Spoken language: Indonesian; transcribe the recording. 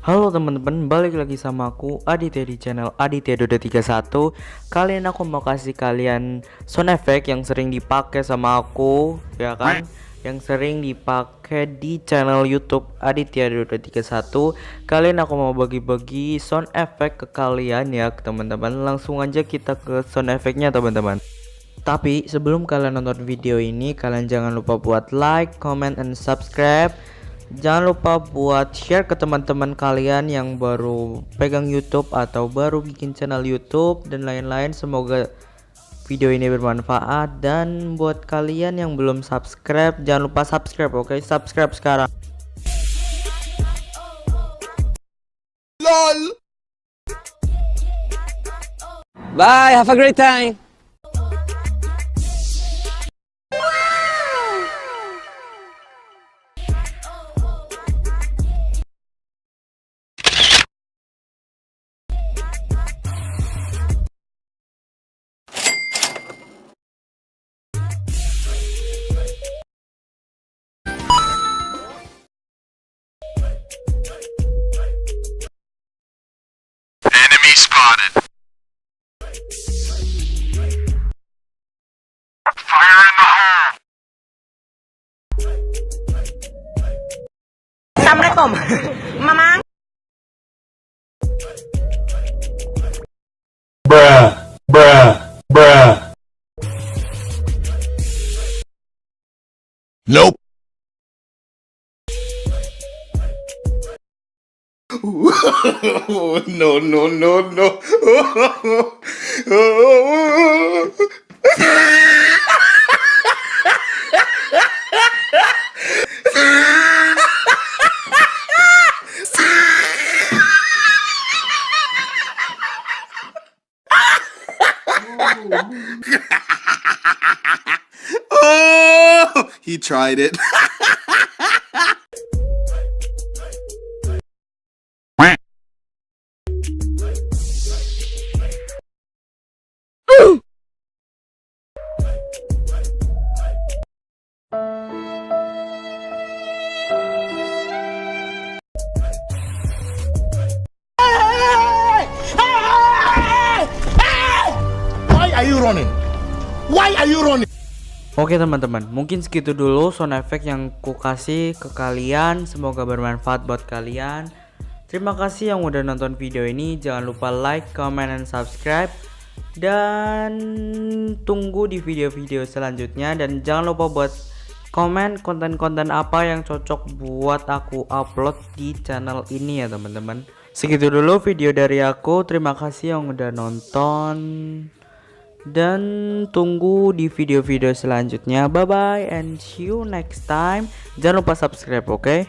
Halo teman-teman, balik lagi sama aku Aditya di channel Aditya Dodo 31. Kali ini aku mau kasih kalian sound effect yang sering dipakai sama aku, ya kan? Yang sering dipakai di channel YouTube Aditya Dodo 31. Kali ini aku mau bagi-bagi sound effect ke kalian ya, teman-teman. Langsung aja kita ke sound effectnya teman-teman. Tapi sebelum kalian nonton video ini, kalian jangan lupa buat like, comment, and subscribe. Jangan lupa buat share ke teman-teman kalian yang baru pegang YouTube atau baru bikin channel YouTube dan lain-lain. Semoga video ini bermanfaat. Dan buat kalian yang belum subscribe, jangan lupa subscribe, oke? Subscribe sekarang. LOL. Bye, have a great time. Enemy spotted. Fire in the hole. Assalamualaikum, Mamang. Bruh. Nope. No. Oh, he tried it. Why are you running? Why are you running? Oke teman-teman, mungkin segitu dulu sound effect yang ku kasih ke kalian. Semoga bermanfaat buat kalian. Terima kasih yang udah nonton video ini. Jangan lupa like, comment, and subscribe. Dan tunggu di video-video selanjutnya. Dan jangan lupa buat komen konten-konten apa yang cocok buat aku upload di channel ini ya teman-teman. Segitu dulu video dari aku. Terima kasih yang udah nonton. Dan tunggu di video-video selanjutnya. Bye bye and see you next time. Jangan lupa subscribe, oke?